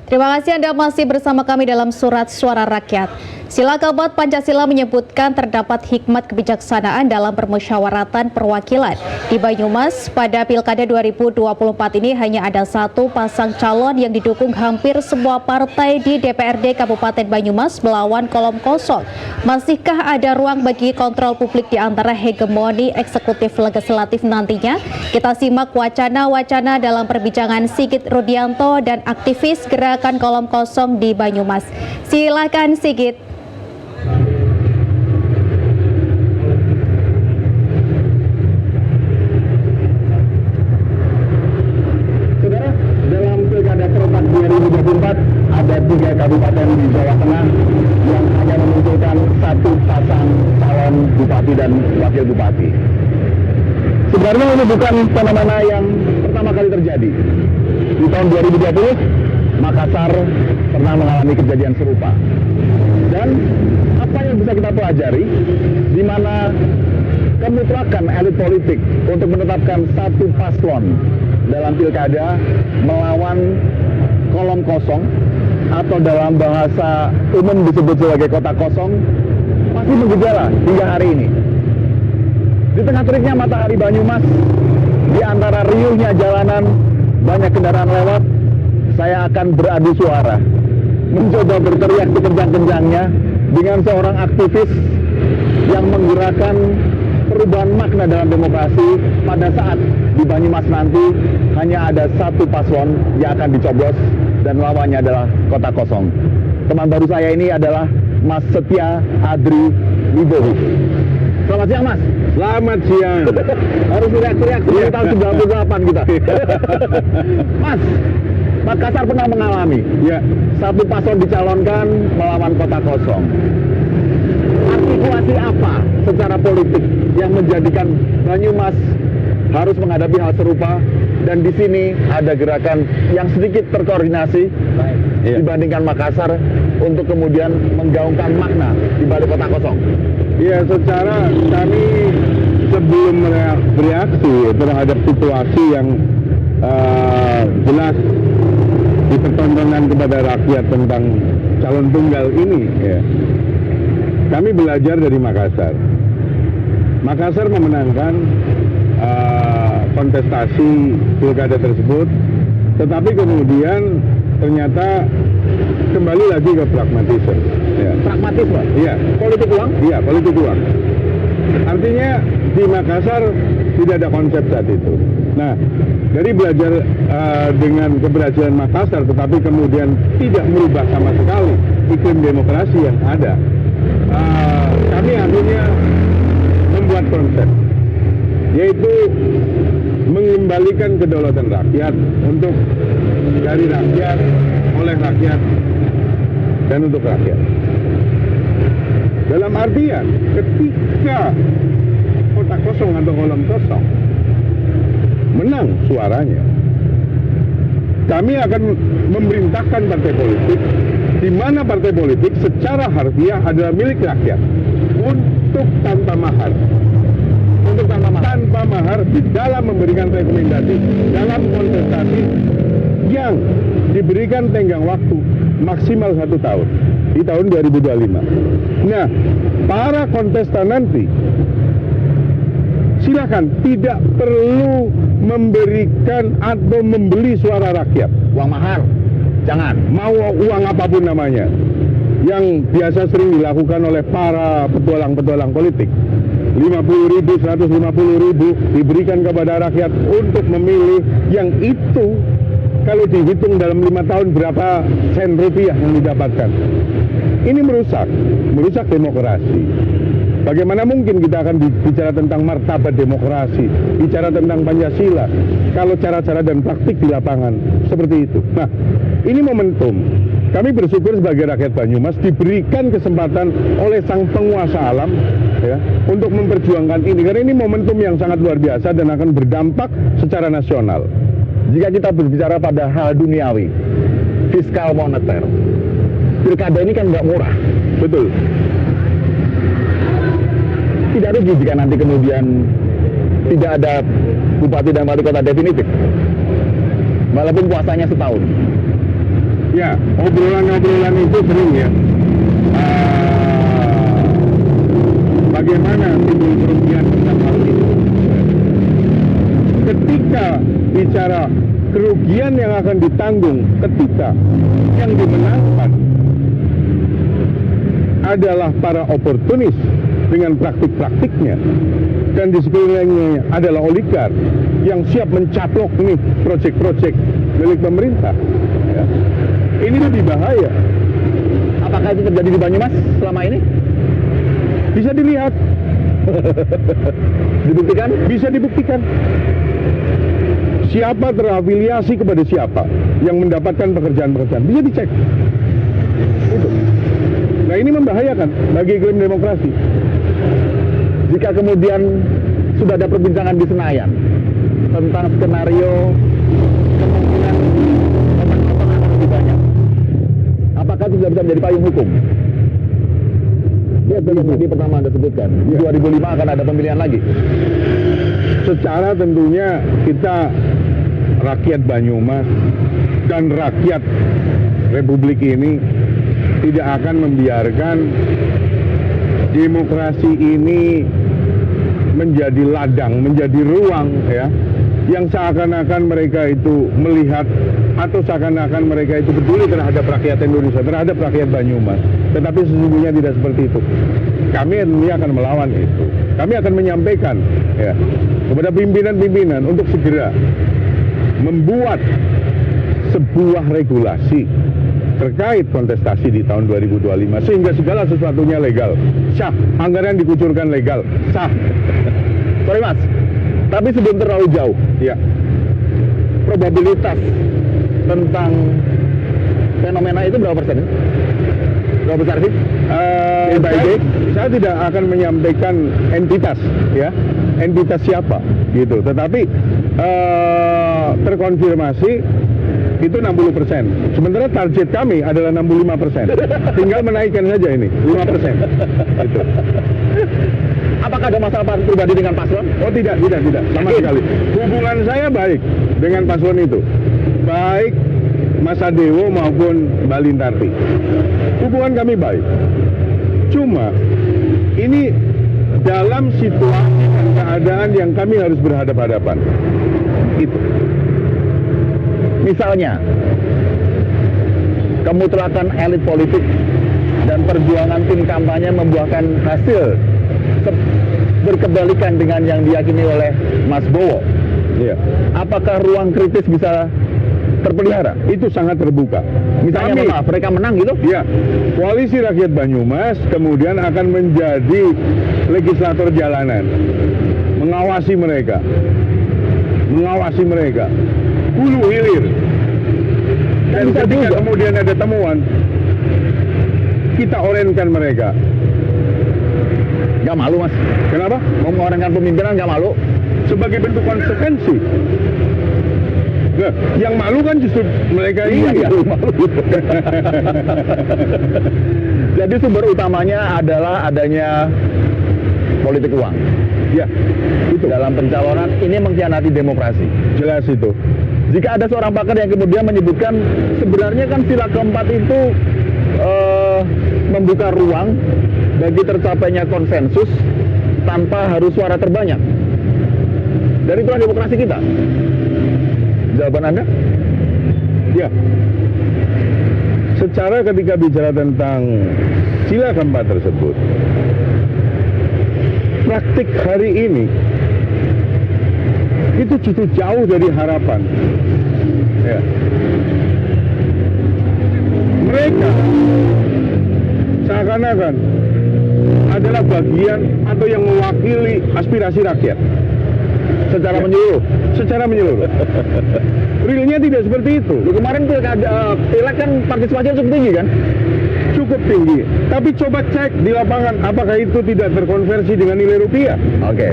Terima kasih Anda masih bersama kami dalam Surat Suara Rakyat. Sila keempat Pancasila menyebutkan terdapat hikmat kebijaksanaan dalam permusyawaratan perwakilan. Di Banyumas, pada Pilkada 2024 ini hanya ada satu pasang calon yang didukung hampir semua partai di DPRD Kabupaten Banyumas melawan kolom kosong. Masihkah ada ruang bagi kontrol publik di antara hegemoni eksekutif legislatif nantinya? Kita simak wacana-wacana dalam perbincangan Sigit Rudianto dan aktivis Gerakan Kolom Kosong di Banyumas. Silakan Sigit. Saudara, dalam Pilkada serentak 2024 ada 3 kabupaten di Jawa Tengah yang hanya memunculkan satu pasang calon bupati dan wakil bupati. Sebenarnya ini bukan fenomena yang pertama kali terjadi. Di tahun 2020, Makassar pernah mengalami kejadian serupa. Dan apa yang bisa kita pelajari, di mana kemutrakan elit politik untuk menetapkan satu paslon dalam pilkada melawan kolom kosong, atau dalam bahasa umum disebut sebagai kota kosong, masih menggejala hingga hari ini. Di tengah teriknya matahari Banyumas, di antara riuhnya jalanan, banyak kendaraan lewat, saya akan beradu suara, mencoba berteriak sekencang-kencangnya dengan seorang aktivis yang menggerakkan perubahan makna dalam demokrasi pada saat di Banyumas nanti hanya ada satu paslon yang akan dicoblos dan lawannya adalah kota kosong. Teman baru saya ini adalah Mas Setia Adri Wibowo. Selamat siang, Mas. Selamat siang. Harus teriak-teriak seperti tahun 98 kita. Mas, Makassar pernah mengalami satu paslon dicalonkan melawan kota kosong. Artikulasi apa secara politik yang menjadikan Banyumas harus menghadapi hal serupa, dan di sini ada gerakan yang sedikit terkoordinasi dibandingkan Makassar untuk kemudian menggaungkan makna di balik kota kosong? Ya, secara kami sebelum bereaksi terhadap situasi yang jelas dipertontonkan kepada rakyat tentang calon tunggal ini, kami belajar dari Makassar. Makassar memenangkan kontestasi pilkada tersebut, tetapi kemudian ternyata kembali lagi ke pragmatisme. Pragmatisme? Iya. Politik uang? Iya, politik uang. Artinya di Makassar tidak ada konsep saat itu. Nah, dari belajar dengan keberhasilan Makassar, tetapi kemudian tidak merubah sama sekali iklim demokrasi yang ada, kami akhirnya membuat konsep, yaitu mengembalikan kedaulatan rakyat untuk dari rakyat, oleh rakyat, dan untuk rakyat. Dalam artian, ketika kota kosong atau kolom kosong menang suaranya, kami akan memerintahkan partai politik, di mana partai politik secara harfiah adalah milik rakyat, untuk tanpa mahar. Tanpa mahar di dalam memberikan rekomendasi dalam kontestasi yang diberikan tenggang waktu maksimal 1 tahun di tahun 2025. Nah, para kontestan nanti silakan, tidak perlu memberikan atau membeli suara rakyat. Uang mahar? Jangan. Mau uang apapun namanya, yang biasa sering dilakukan oleh para petualang-petualang politik. 50.000, 150.000 diberikan kepada rakyat untuk memilih, yang itu kalau dihitung dalam 5 tahun berapa sen rupiah yang didapatkan. Ini merusak demokrasi. Bagaimana mungkin kita akan bicara tentang martabat demokrasi, bicara tentang Pancasila, kalau cara-cara dan praktik di lapangan seperti itu. Nah, ini momentum. Kami bersyukur sebagai rakyat Banyumas diberikan kesempatan oleh sang penguasa alam untuk memperjuangkan ini, karena ini momentum yang sangat luar biasa dan akan berdampak secara nasional. Jika kita berbicara pada hal duniawi, fiskal moneter, pilkada ini kan nggak murah. Betul. Tidak rugi jika nanti kemudian tidak ada bupati dan wali kota definitif, walaupun puasanya setahun. Ya, obrolan-obrolan itu sering ya. Bagaimana timbul kerugian tentang hal itu? Ketika bicara kerugian yang akan ditanggung ketika yang dimenangkan adalah para oportunis dengan praktik-praktiknya, dan di sekelilingnya adalah oligark yang siap mencaplok nih proyek-proyek milik pemerintah. Ya. Ini lebih bahaya. Apakah itu terjadi di Banyumas selama ini? Bisa dilihat, Dibuktikan? bisa dibuktikan. Siapa terafiliasi kepada siapa yang mendapatkan pekerjaan-pekerjaan, bisa dicek. Itu. Nah, ini membahayakan bagi iklim demokrasi. Jika kemudian sudah ada perbincangan di Senayan tentang skenario kemungkinan potong-potong akan lebih banyak, apakah itu sudah bisa menjadi payung hukum? Ya, itu yang tadi pertama Anda sebutkan. Di 2005 akan ada pemilihan lagi. Secara tentunya kita rakyat Banyumas dan rakyat Republik ini tidak akan membiarkan demokrasi ini menjadi ladang, menjadi ruang ya, yang seakan-akan mereka itu melihat atau seakan-akan mereka itu peduli terhadap rakyat Indonesia, terhadap rakyat Banyumas. Tetapi sesungguhnya tidak seperti itu. Kami akan melawan itu. Kami akan menyampaikan ya kepada pimpinan-pimpinan untuk segera membuat sebuah regulasi terkait kontestasi di tahun 2025 sehingga segala sesuatunya legal, sah, anggaran dikucurkan legal, sah. Sorry Mas, tapi sebelum terlalu jauh, Ya, probabilitas tentang fenomena itu berapa persen? Berapa besar sih? saya tidak akan menyampaikan entitas, ya, entitas siapa, gitu. Tetapi terkonfirmasi itu 60%. Sementara target kami adalah 65%. Tinggal menaikkan saja ini 5%. Gitu. Apakah ada masalah pribadi dengan paslon? Oh tidak, sama sekali. Hubungan saya baik dengan paslon itu, baik Mas Adewo maupun Mbak Lintarti. Hubungan kami baik. Cuma ini dalam situasi dan keadaan yang kami harus berhadapan-hadapan. Itu. Misalnya, kemutlatan elit politik dan perjuangan tim kampanye membuahkan hasil berkebalikan dengan yang diyakini oleh Mas Bowo. Iya. Apakah ruang kritis bisa terpelihara? Itu sangat terbuka. Misalnya, maaf, mereka menang gitu? Ya, Koalisi Rakyat Banyumas kemudian akan menjadi legislator jalanan, mengawasi mereka, hulu hilir. Dan ketika kemudian ada temuan, kita orenkan mereka. Gak malu Mas? Kenapa? Mau mengorenkan pemimpinan gak malu? Sebagai bentuk konsekuensi. Nah, yang malu kan justru mereka ini. Iya, malu. Jadi sumber utamanya adalah adanya politik uang. Ya, itu Dalam pencalonan ini mengkhianati demokrasi. jelas itu. Jika ada seorang pakar yang kemudian menyebutkan sebenarnya kan sila keempat itu membuka ruang bagi tercapainya konsensus tanpa harus suara terbanyak. Dan itulah demokrasi kita. Jawaban Anda? Ya. Secara ketika bicara tentang sila keempat tersebut, praktik hari ini itu justru jauh dari harapan. Ya. Mereka seakan-akan adalah bagian atau yang mewakili aspirasi rakyat Secara Ya. menyeluruh. secara menyeluruh. Realnya tidak seperti itu. Kemarin pilek kan partisipasinya cukup tinggi kan? Cukup tinggi. Tapi coba cek di lapangan apakah itu tidak terkonversi dengan nilai rupiah. Oke.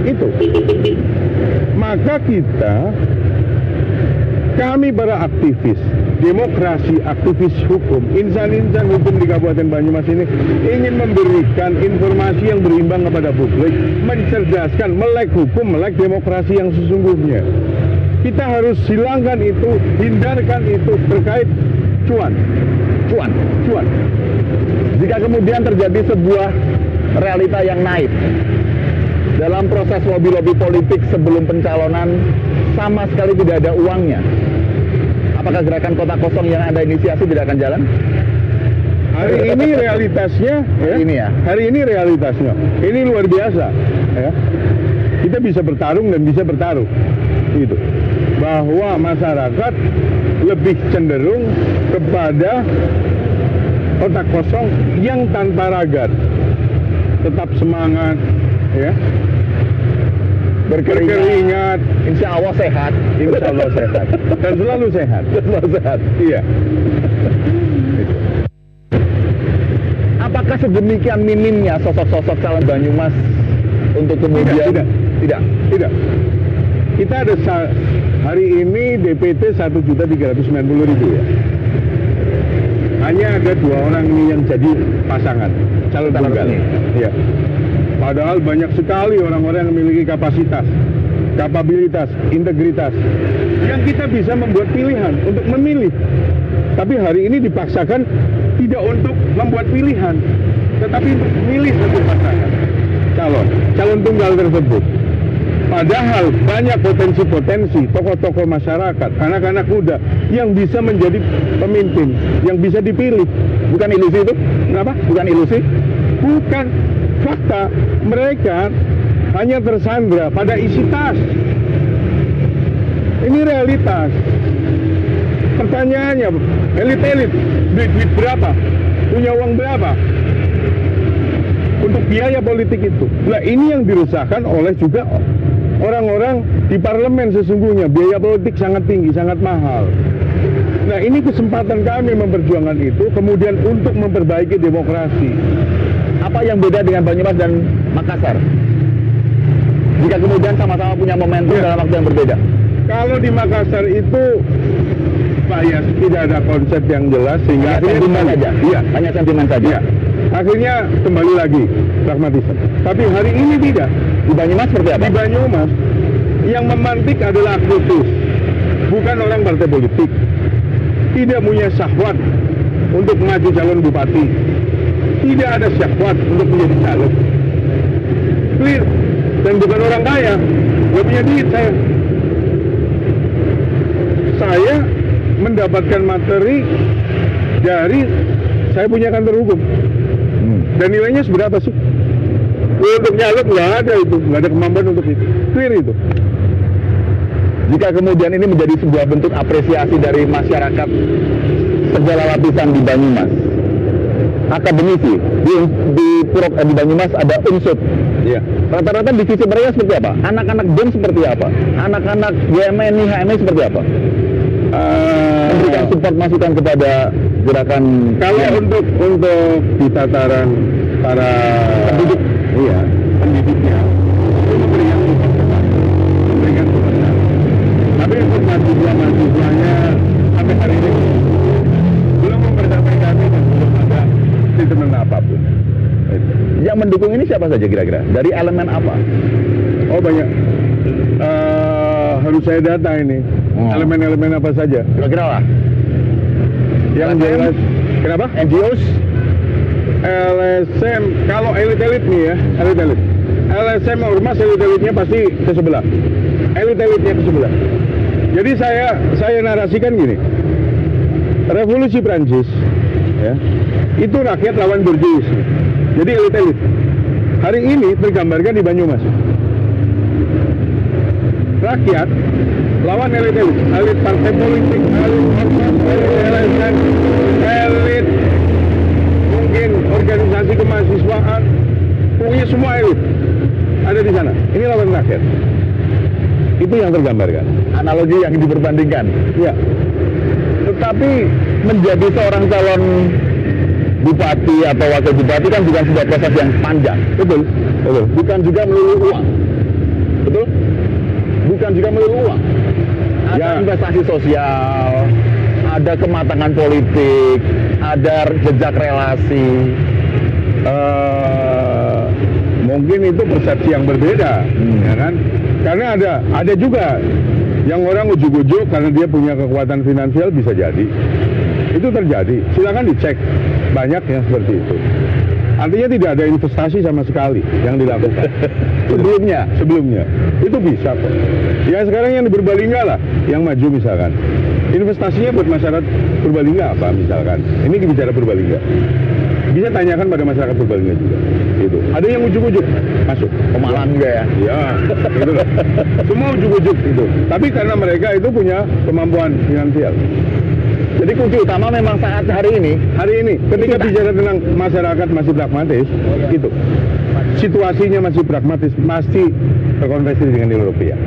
Itu. Maka kita Kami para aktivis demokrasi, aktivis hukum, insan-insan hukum di Kabupaten Banyumas ini ingin memberikan informasi yang berimbang kepada publik, mencerdaskan, melek hukum, melek demokrasi yang sesungguhnya. Kita harus hilangkan itu, hindarkan itu terkait cuan. Jika kemudian terjadi sebuah realita yang naik dalam proses lobby-lobby politik sebelum pencalonan, sama sekali tidak ada uangnya, apakah gerakan kota kosong yang Anda inisiasi tidak akan jalan? Hari ini realitasnya, hari ini realitasnya, ini luar biasa. Ya. Kita bisa bertarung dan bisa bertaruh, gitu. Bahwa masyarakat lebih cenderung kepada kota kosong yang tanpa ragat, tetap semangat, ya. Berkeringat, insya Allah sehat, dan selalu sehat, iya. Apakah sedemikian minimnya sosok-sosok calon Banyumas untuk kemudian tidak. Kita ada hari ini DPT 1.390.000 ya. Hanya ada 2 orang ini yang jadi pasangan calon tunggal. Iya. Padahal banyak sekali orang-orang yang memiliki kapasitas, kapabilitas, integritas yang kita bisa membuat pilihan untuk memilih. Tapi hari ini dipaksakan tidak untuk membuat pilihan, tetapi untuk memilih satu pasangan calon tunggal tersebut. Padahal banyak potensi-potensi tokoh-tokoh masyarakat, anak-anak muda yang bisa menjadi pemimpin, yang bisa dipilih. bukan ilusi itu? Kenapa? Bukan ilusi? Bukan. Fakta, mereka hanya tersandra pada isi tas. Ini realitas. Pertanyaannya, elit-elit, duit berapa? Punya uang berapa? Untuk biaya politik itu. Nah, ini yang diresahkan oleh juga orang-orang di parlemen sesungguhnya. Biaya politik sangat tinggi, sangat mahal. Nah, ini kesempatan kami memperjuangkan itu, kemudian untuk memperbaiki demokrasi. Apa yang beda dengan Banyumas dan Makassar? Jika kemudian sama-sama punya momentum dalam waktu yang berbeda. Kalau di Makassar itu, Pak ya, tidak ada konsep yang jelas sehingga Hanya sentimen saja. Iya, Hanya sentimen saja. iya. Akhirnya kembali lagi pragmatisme. Tapi hari ini tidak. Di Banyumas seperti apa? Di Banyumas yang memantik adalah aktivis, bukan orang partai politik. Tidak punya syahwat untuk maju calon bupati. Tidak ada syahwat untuk menjadi caleg. Clear. Dan bukan orang kaya, nggak punya duit saya. Saya mendapatkan materi dari saya punya kantor hukum. Dan nilainya seberapa sih? Untuk nyalek nggak ada itu, nggak ada kemampuan untuk itu. Clear itu. Jika kemudian ini menjadi sebuah bentuk apresiasi dari masyarakat segala lapisan di Banyumas, akademisi di Banyumas ada unsur. Iya. Rata-rata divisi mereka seperti apa? Anak-anak BEM seperti apa? Anak-anak GMNI, HMI seperti apa? Memberikan support masukan kepada gerakan. Kalau untuk di tataran para penduduk, iya, pendidiknya itu memberikan support. Tapi untuk mahasiswanya sampai hari ini belum memperdapai kami dan belum ada statement apapun. Yang mendukung ini siapa saja kira-kira? Dari elemen apa? Oh banyak. Harus saya data ini. Elemen-elemen apa saja? Kira-kira lah. Yang LSM? jelas. Kenapa? NGOs? LSM. Kalau elit-elit nih ya, elit-elit. LSM ormas elit-elitnya pasti ke sebelah. Elit-elitnya ke sebelah. Jadi saya narasikan gini. Revolusi Prancis, ya, itu rakyat lawan borjuis. Jadi elit-elit. Hari ini tergambarkan di Banyumas. Rakyat lawan elit-elit, elit partai politik, elit ormas, elit LSM, elit mungkin organisasi kemahasiswaan, pokoknya semua elit ada di sana. Ini lawan rakyat. Itu yang tergambarkan. Analogi yang diperbandingkan. Ya. Tetapi menjadi seorang calon bupati atau wakil bupati kan bukan sebuah proses yang panjang. Betul. Betul. Bukan juga melulu uang. Betul? Bukan juga melulu uang. Ada Ya. investasi sosial, ada kematangan politik, ada jejak relasi. Mungkin itu persepsi yang berbeda, ya kan? Karena ada juga yang orang ujuk-ujuk karena dia punya kekuatan finansial bisa jadi. Itu terjadi. Silakan dicek. Banyak yang seperti itu. Artinya tidak ada investasi sama sekali yang dilakukan. Sebelumnya. Itu bisa kok. Ya sekarang yang di Purbalingga lah, yang maju misalkan. Investasinya buat masyarakat Purbalingga apa misalkan. Ini bicara Purbalingga. Bisa tanyakan pada masyarakat Purbalingga juga. Gitu. Ada yang ujuk-ujuk masuk. Pemalang juga ya. Ya, gitu loh. Semua ujuk-ujuk itu. Tapi karena mereka itu punya kemampuan finansial. Jadi kunci utama memang saat hari ini. Ketika bicara tentang masyarakat masih pragmatis, itu situasinya masih pragmatis, masih berkonversi dengan nilai rupiah.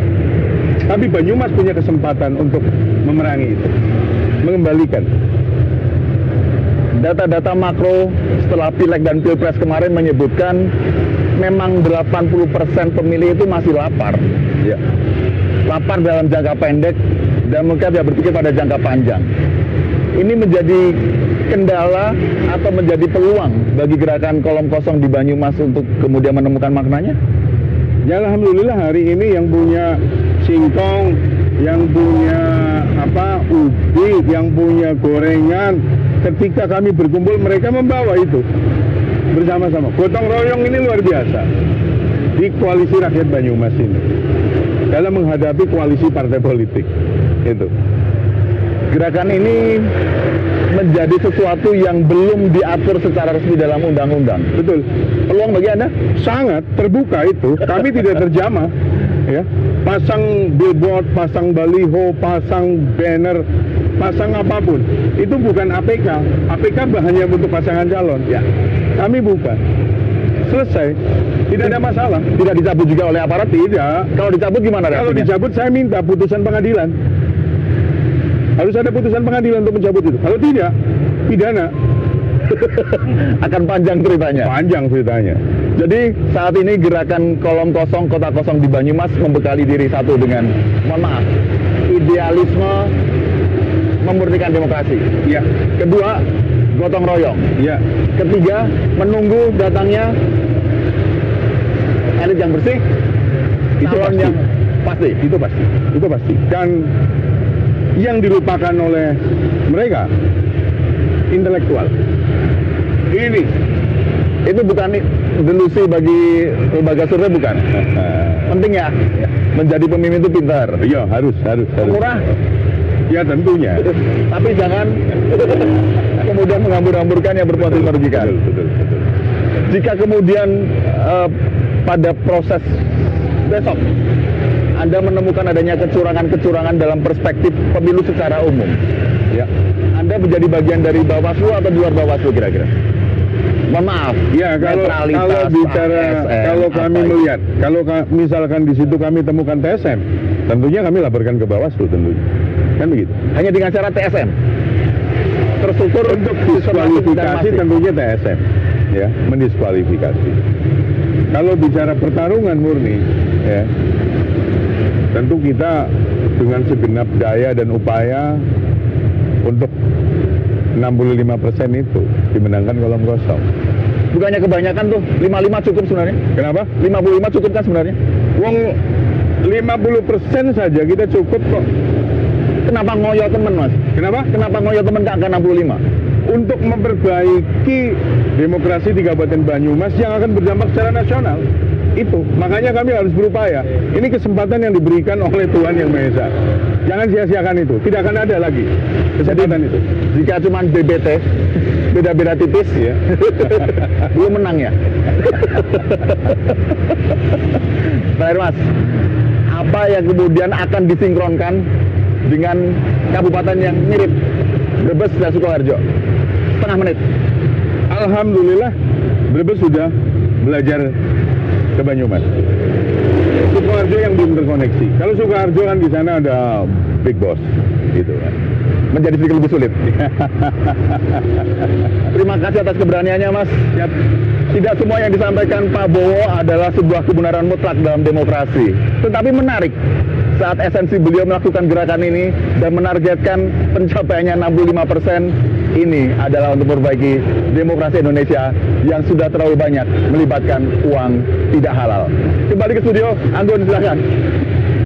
Tapi Banyumas punya kesempatan untuk memerangi itu, mengembalikan. Data-data makro setelah Pileg dan Pilpres kemarin menyebutkan memang 80% pemilih itu masih lapar. Ya. Lapar dalam jangka pendek dan mereka tidak berpikir pada jangka panjang. Ini menjadi kendala atau menjadi peluang bagi gerakan kolom kosong di Banyumas untuk kemudian menemukan maknanya? Ya alhamdulillah hari ini yang punya singkong, yang punya ubi, yang punya gorengan, ketika kami berkumpul mereka membawa itu bersama-sama. Gotong royong ini luar biasa di koalisi rakyat Banyumas ini dalam menghadapi koalisi partai politik itu. Gerakan ini menjadi sesuatu yang belum diatur secara resmi dalam undang-undang. Betul. Peluang bagi Anda? Sangat terbuka itu. Kami tidak terjamah. Ya, pasang billboard, pasang baliho, pasang banner, pasang apapun. Itu bukan APK. APK hanya untuk pasangan calon. Ya. Kami bukan. Selesai. Tidak ada masalah. Tidak dicabut juga oleh aparat? Tidak. Kalau dicabut gimana Kalau reaksinya? dicabut saya minta putusan pengadilan. Harus ada putusan pengadilan untuk mencabut itu. Kalau tidak, pidana. Akan panjang ceritanya. Panjang ceritanya. Jadi saat ini gerakan kolom kosong, kota kosong di Banyumas membekali diri satu dengan, mohon maaf, idealisme memurnikan demokrasi. Ya. Kedua, gotong royong. Ya. Ketiga, menunggu datangnya elit yang bersih, Itu calon pasti. yang pasti. Itu pasti. Dan yang dilupakan oleh mereka intelektual. Ini Itu bukan delusi bagi lembaga survei, bukan? Penting ya, menjadi pemimpin itu pintar. ya harus. Murah, Ya tentunya. tapi jangan kemudian menghambur-hamburkan yang berpotensi merugikan. Betul. Jika kemudian pada proses besok Anda menemukan adanya kecurangan-kecurangan dalam perspektif pemilu secara umum, Ya. Anda menjadi bagian dari Bawaslu atau di luar Bawaslu kira-kira? Mohon maaf. Ya kalau netralitas bicara ASN, kalau kami apa melihat, kalau misalkan di situ kami temukan TSM, tentunya kami laporkan ke Bawaslu tentunya. Kan begitu. hanya dengan cara TSM terstruktur Untuk sistematis dan diskualifikasi masif. tentunya TSM, ya, mendiskualifikasi. Kalau bicara pertarungan murni, ya, tentu kita dengan segenap daya dan upaya untuk 65% itu dimenangkan kolom kosong. Bukannya kebanyakan tuh 55 cukup sebenarnya? Kenapa? 55 cukup kan sebenarnya? Wong 50% saja kita cukup kok. Kenapa ngoyo temen, Mas? Kenapa? Kenapa ngoyo temen ke angka 65? Untuk memperbaiki demokrasi di Kabupaten Banyumas yang akan berdampak secara nasional. Itu, makanya kami harus berupaya. Ini kesempatan yang diberikan oleh Tuhan Yang Maha Esa. Jangan sia-siakan itu, tidak akan ada lagi kesempatan itu. Jika cuma DBT, beda-beda tipis, Ya. belum menang ya? Terakhir, Mas, apa yang kemudian akan disinkronkan dengan kabupaten yang mirip Brebes dan Sukoharjo? Setengah menit. Alhamdulillah, Brebes sudah belajar ke Banyumas. Sukoharjo yang belum terkoneksi. Kalau Sukoharjo kan di sana ada Big Boss, gitu kan. Menjadi sedikit lebih sulit. Terima kasih atas keberaniannya, Mas. Siap. Tidak semua yang disampaikan Pak Bowo adalah sebuah kebenaran mutlak dalam demokrasi. Tetapi menarik, saat esensi beliau melakukan gerakan ini dan menargetkan pencapaiannya 65%, ini adalah untuk memperbaiki demokrasi Indonesia yang sudah terlalu banyak melibatkan uang tidak halal. Kembali ke studio, Anggun silakan.